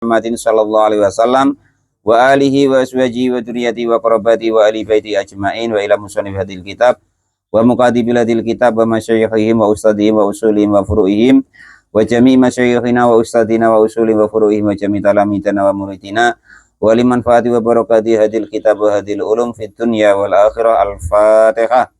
Muhammadin sallallahu alaihi wasallam wa alihi wa aswaji wa dzurriyyati wa qarabati wa ali baiti ajmain wa ila musannif hadil kitab wa muqaddibil hadil kitab wa masyayikhihim wa ustadihim wa usulihim wa furu'ihim wa jami' masyayikhina wa ustadina wa usulihim wa furu'ihim wa jami' talamitana wa muridina wa liman fati wa barakati hadil kitab wa hadil ulum fid dunya wal akhirah. Al-Fatihah.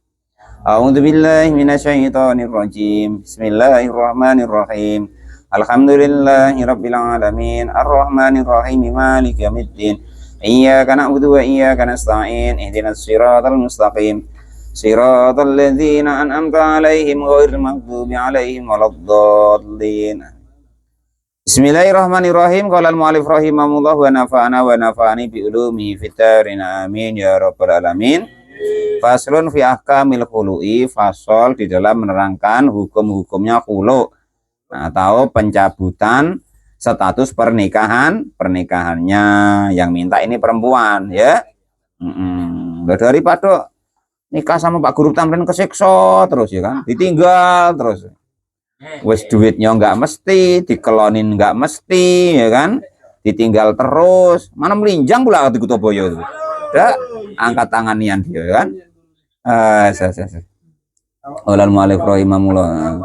A'udzu billahi minasyaitonir rajim. Bismillahirrahmanirrahim. Alhamdulillahi rabbil alamin. Arrahmanir rahim. Maliki yaumiddin. Iyyaka na'budu wa iyyaka nasta'in. Ihdinas siratal mustaqim. Siratal ladzina an'amta 'alaihim ghairil maghdubi 'alaihim waladdallin. Bismillahirrahmanirrahim. Qala al-mu'allif rahimahullah wa nafa'ani bi ulumihi fid darin amin ya rabbal alamin. Faslun fi ahkamil khulu'i, fasol di dalam menerangkan hukum-hukumnya khulu', atau pencabutan status pernikahannya. Yang minta ini perempuan ya. Daripada nikah sama Pak Guru Tamrin kesiksa terus ya kan, ditinggal terus. Wes duitnya nggak mesti, dikelonin nggak mesti ya kan, ditinggal terus, mana melinjang pula di Kutoboyo itu. Udah angkat tanganian dia kan. Olal mu'alif rahimahullah.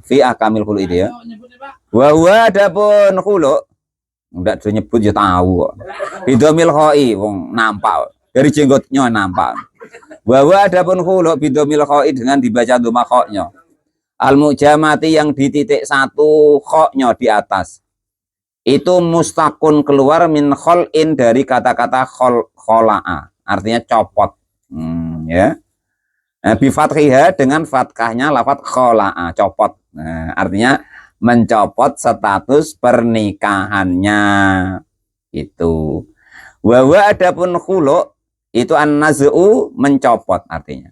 Fi ahkamil khulu itu ya. Wa adapun khulu enggak disebut ya tahu kok. Bidomil khoi wong nampak. Dari jenggotnya nampak. Wa adapun khulu bidomil khoi dengan dibaca dhamma khoknya. Al mujamati yang di titik satu khoknya di atas. Itu mustakun keluar min khol'in dari kata-kata khola'a, artinya copot ya. Bifathihah dengan fathahnya lafadz khola'a, copot. Artinya mencopot status pernikahannya itu. Wa adapun khulu' itu an-naz'u, mencopot artinya.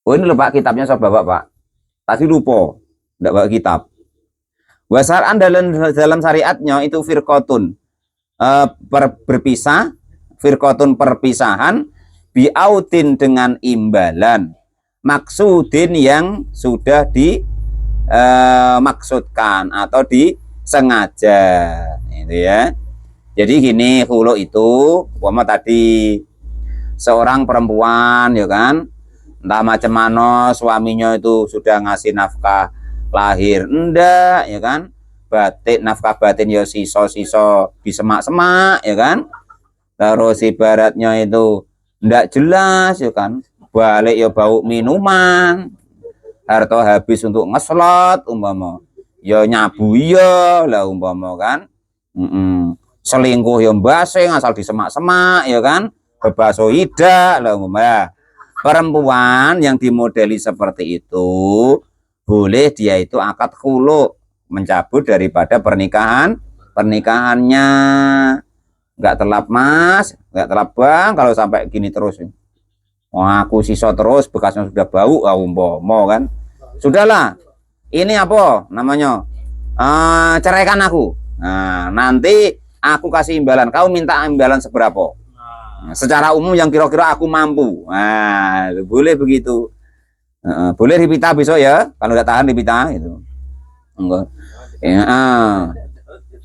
Oh ini loh Pak, kitabnya saya bawa Pak, tadi lupa enggak bawa kitab. Wasaran dalam syariatnya itu firqotun, berpisah, firqotun perpisahan, biautin dengan imbalan, maksudin yang sudah dimaksudkan atau disengaja, itu ya. Jadi gini, khulu itu, umpama tadi seorang perempuan ya kan, entah macam mana suaminya itu sudah ngasih nafkah lahir enggak ya kan, batin nafkah batin ya siso-siso disemak-semak ya kan, terus ibaratnya itu enggak jelas ya kan, balik ya bau minuman, harta habis untuk ngeslot umpama ya nyabu ya lah umpama kan, selingkuh ya basing asal disemak-semak ya kan, bebaso ida lah umpama. Perempuan yang dimodeli seperti itu boleh dia itu akad khulu, mencabut daripada pernikahannya. Nggak telap Mas, nggak telap Bang kalau sampai gini terus. Wah, aku sisa terus, bekasnya sudah bau, mau kan. Sudahlah, ini apa namanya, ceraikan aku. Nah, nanti aku kasih imbalan, kau minta imbalan seberapa. Nah, secara umum yang kira-kira aku mampu. Nah, boleh begitu. Boleh dipita besok ya, kalau udah tahan dipita itu. Enggak. Ya,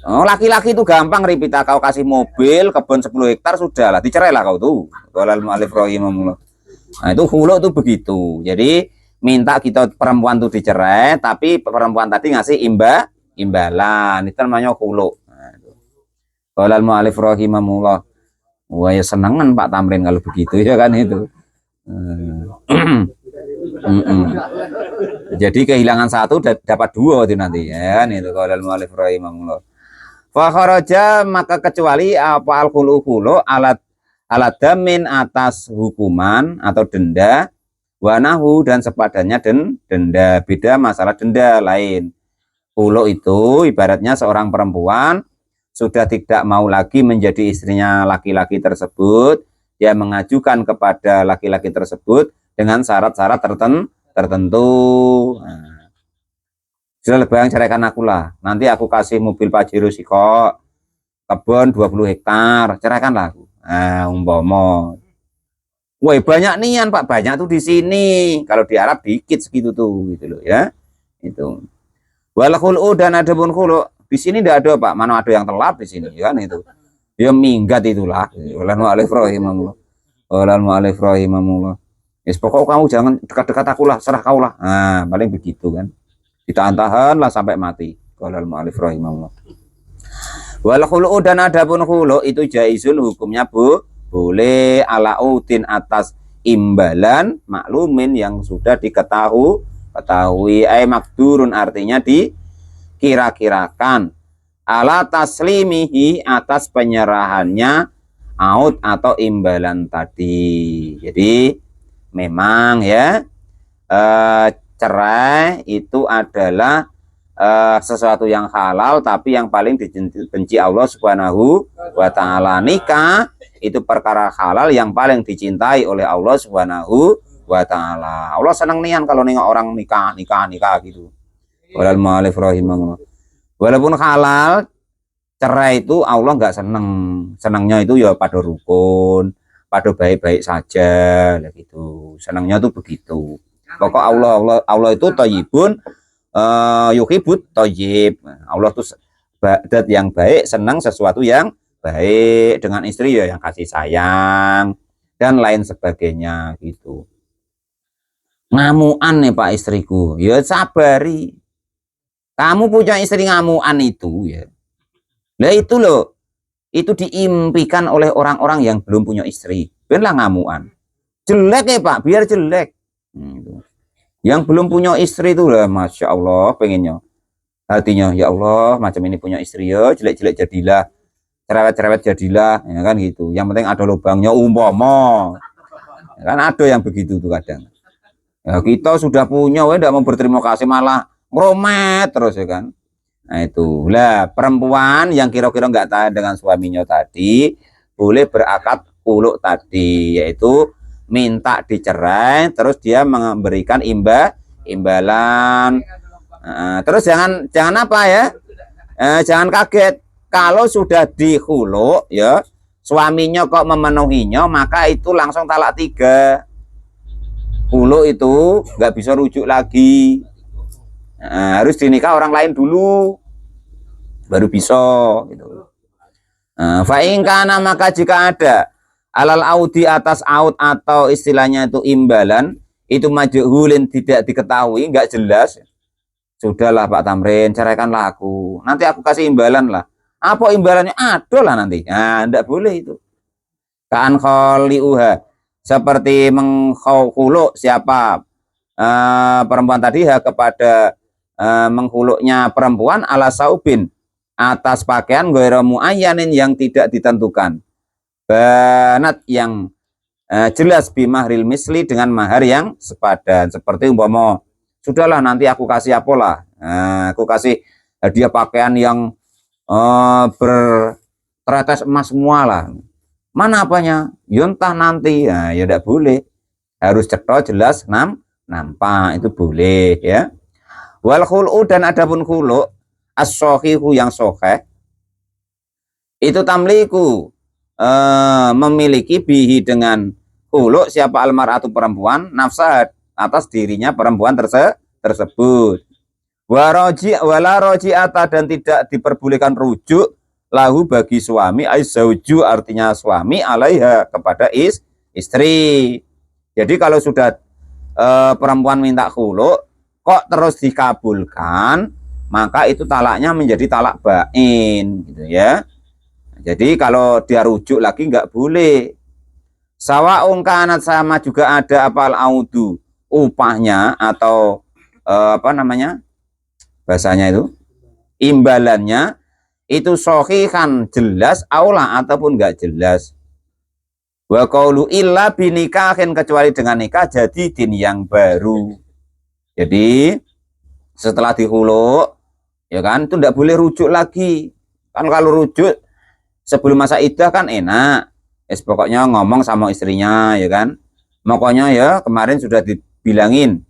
laki-laki itu gampang ripita, kau kasih mobil kebun 10 hektar sudah lah, dicerai lah kau tuh. Qala al-mu'allif rahimahullah. Nah, itu khulu tuh begitu. Jadi minta kita perempuan tuh dicerai, tapi perempuan tadi ngasih imbalan, itu namanya khulu. Nah, qala al-mu'allif rahimahullah. Wah ya senengan Pak Tamrin kalau begitu ya kan itu. Jadi kehilangan satu dapat dua itu nanti ya, itu kalau mu'allif rahimahullah. Fa kharaja, maka kecuali apa al-khulu alat damin, atas hukuman atau denda, wanahu dan sepadannya denda. Beda masalah denda lain. Khulu itu ibaratnya seorang perempuan sudah tidak mau lagi menjadi istrinya laki-laki tersebut, dia mengajukan kepada laki-laki tersebut dengan syarat-syarat tertentu. Nah, sudah lebih ceraikan aku lah, nanti aku kasih mobil Pajero Siko, kebun 20 hektar, ceraikanlah aku. Nah, umpama, woi banyak nian Pak, banyak tuh di sini. Kalau di Arab dikit segitu tuh, gitu loh ya. Itu. Wal khulu dan adapun khulu di sini tidak ada Pak, mana ada yang telap di sini kan itu. Ya minggat itulah. Walal mu'alif rahimahullah. Walal mu'alif rahimahullah. Yes, pokok kamu jangan dekat-dekat aku lah, serah kau lah. Nah, paling begitu kan. Ditahan-tahan lah sampai mati. Walal mu'alif rahimahullah. Wal khulu dan adapun khulu itu jaizun hukumnya boleh ala udin atas imbalan maklumin yang sudah ketahui makdurun artinya dikira-kirakan ala taslimihi atas penyerahannya out atau imbalan tadi. Jadi memang ya cerai itu adalah sesuatu yang halal tapi yang paling dibenci Allah Subhanahu wa taala. Nikah itu perkara halal yang paling dicintai oleh Allah Subhanahu wa taala. Allah senang nian kalau nengok orang nikah gitu. Walal mu'alif rahimahullah. Walaupun halal, cerai itu Allah nggak seneng. Senangnya itu ya pada rukun, pada baik-baik saja gitu. Senangnya tuh begitu. Pokok Allah itu thayyibun yuhibut thayyib. Allah tuh zat yang baik, senang sesuatu yang baik, dengan istri ya yang kasih sayang dan lain sebagainya gitu. Ngamuan nih Pak istriku, ya sabari. Kamu punya istri ngamuan itu ya. Lah itu loh, itu diimpikan oleh orang-orang yang belum punya istri. Benar ngamuan. Jelek ya Pak, biar jelek. Yang belum punya istri itu lah, masya Allah, pengennya hatinya, ya Allah, macam ini punya istri ya, jelek-jelek jadilah, cerewet-cerewet jadilah, ya kan gitu. Yang penting ada lubangnya umpama, ya kan ada yang begitu tuh kadang. Ya kita sudah punya, tidak mau berterima kasih malah ngeromet terus ya kan. Nah itu lah perempuan yang kira-kira nggak tahan dengan suaminya tadi boleh berakad khulu tadi, yaitu minta dicerai terus dia memberikan imbalan. Terus jangan apa ya, jangan kaget kalau sudah di khulu ya suaminya kok memenuhinya maka itu langsung talak 3. Khulu itu nggak bisa rujuk lagi. Harus dinikah orang lain dulu baru bisa gitu. Fa'ingkana maka jika ada alal audi atas aud atau istilahnya itu imbalan itu majhulin tidak diketahui, nggak jelas, sudahlah Pak Tamrin ceraikanlah aku, nanti aku kasih imbalan lah. Apa imbalannya? Ada lah nanti. Nah, enggak boleh itu. Kan kholiuha seperti mengkhulu siapa perempuan tadi ya kepada menghuluknya perempuan ala saubin atas pakaian ghairu muayyanin yang tidak ditentukan, banat yang jelas bimahril misli dengan mahar yang sepadan, seperti umpama sudahlah nanti aku kasih apalah, aku kasih hadiah pakaian yang bertetes emas semua lah, mana apanya yontah nanti, ya tidak boleh, harus cetok jelas nampak, itu boleh ya. Wal khulu dan adapun khulu as-sohihu yang soheh itu tamliku memiliki bihi dengan khulu siapa almar'atu perempuan nafsah atas dirinya perempuan tersebut. Wala roji'ata dan tidak diperbolehkan rujuk lahu bagi suami aizauju artinya suami alaiha kepada istri. Jadi kalau sudah perempuan minta khulu kok terus dikabulkan maka itu talaknya menjadi talak bain gitu ya. Jadi kalau dia rujuk lagi nggak boleh. Sawaun kanat sama juga ada apal audu upahnya atau apa namanya bahasanya itu imbalannya itu sohihan jelas aula ataupun nggak jelas. Wa qaulu illa binikahin kecuali dengan nikah jadi din yang baru. Jadi setelah dihuluk ya kan itu tidak boleh rujuk lagi. Kan kalau rujuk sebelum masa iddah kan enak. Pokoknya ngomong sama istrinya ya kan. Makanya ya kemarin sudah dibilangin.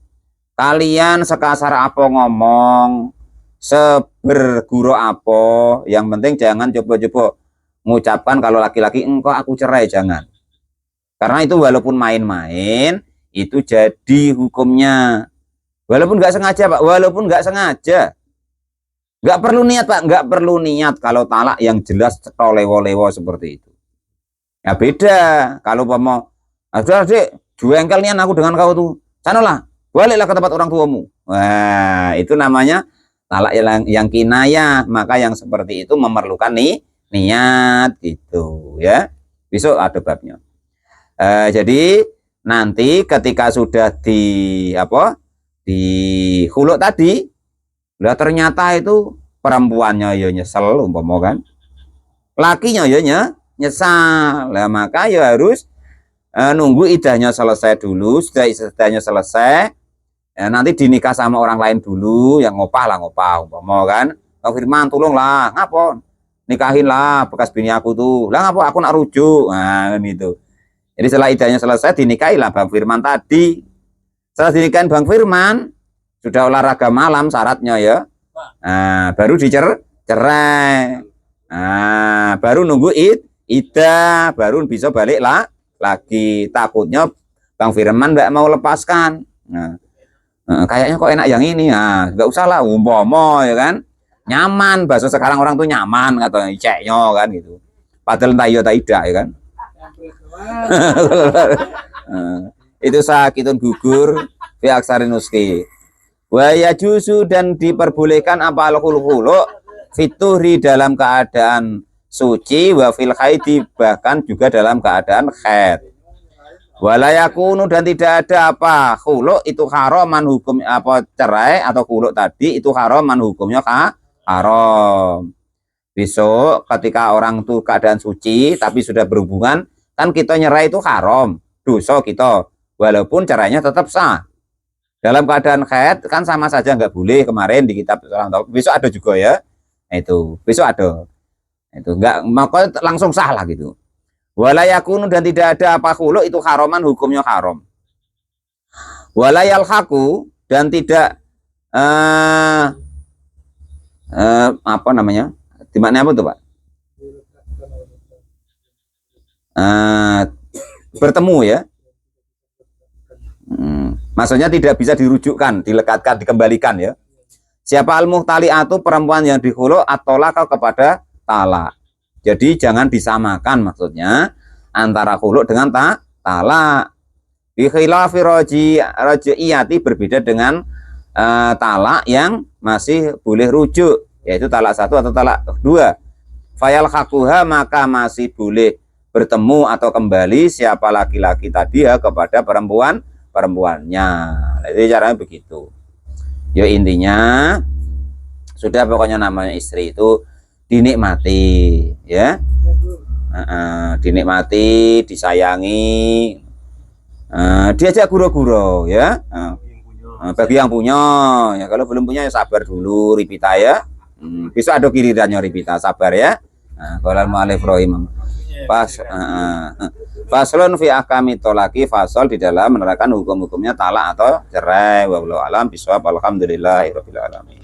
Kalian sekasar apa ngomong, seberguru apa, yang penting jangan coba-coba mengucapkan kalau laki-laki engkau aku cerai, jangan. Karena itu walaupun main-main itu jadi hukumnya. Walaupun nggak sengaja Pak, walaupun nggak sengaja. Nggak perlu niat Pak, nggak perlu niat kalau talak yang jelas lewo-lewo seperti itu. Ya beda kalau mau ada dek juengkel nian aku dengan kau tuh, sanalah baliklah ke tempat orang tuamu. Wah itu namanya talak yang kinayah. Maka yang seperti itu memerlukan niat gitu ya. Besok ada babnya. Jadi nanti ketika sudah di huluk tadi, lah ternyata itu perempuannya ya nyesel umpama kan, lakinya ya nyesal. Lah maka ya harus nunggu idahnya selesai dulu. Sudah idahnya selesai ya, nanti dinikah sama orang lain dulu, yang ngopah umpama kan. Kang Firman tolonglah ngapa nikahin lah bekas bini aku tuh, lah ngapa aku nak rujuk, nah gitu. Jadi setelah idahnya selesai dinikahilah Bang Firman tadi. Setelah dinikahin Bang Firman, sudah olahraga malam syaratnya ya, nah, baru dicerai. Nah, baru nunggu idah, baru bisa balik lagi. Takutnya Bang Firman nggak mau lepaskan. Nah, kayaknya kok enak yang ini, nah nggak usah lah umpama ya kan, nyaman. Bahasa sekarang orang tuh nyaman katanya ceknya kan gitu. Padahal entah iya tak tidak ya kan. Itu sakitun gugur fi aksarin nuski. Wa yajuzu, dan diperbolehkan apa al-khulu fituhri dalam keadaan suci, wa fil haidi bahkan juga dalam keadaan haid. Walayakunu, dan tidak ada apa khulu itu haraman hukum apa cerai atau khulu tadi itu haraman hukumnya haram. Besok ketika orang tuh keadaan suci tapi sudah berhubungan, kan kita nyerai itu haram, dosa kita, walaupun caranya tetap sah. Dalam keadaan haid kan sama saja nggak boleh. Kemarin di kitab besok ada juga ya, itu besok ada, itu nggak maka langsung sah lah gitu. Walayakunu, dan tidak ada apa khulu itu haraman hukumnya haram. Walayalhaku, dan tidak apa namanya, di mana apa tuh Pak, bertemu ya, maksudnya tidak bisa dirujukkan, dilekatkan, dikembalikan ya. Siapa al-muhtali'atu, perempuan yang dikhulu atolaka kepada talak. Jadi jangan disamakan maksudnya antara khulu dengan talak. Bi khilafi raji'iyati, berbeda dengan talak yang masih boleh rujuk, yaitu talak 1 atau talak 2. Fayal hakuha, maka masih boleh bertemu atau kembali siapa laki-laki tadi ya kepada perempuannya. Jadi caranya begitu. Ya intinya sudah, pokoknya namanya istri itu dinikmati ya, dinikmati, disayangi, diajak guro-guro ya, bagi yang punya ya. Kalau belum punya ya sabar dulu Ripita ya, bisa ada kirirannya Ripita, sabar ya. Kalau mu'alif rohim faslun fi ahkami tolaki, fasal di dalam menerangkan hukum-hukumnya talak atau cerai. Wallahu alam bisawab. Alhamdulillahirabbil alamin.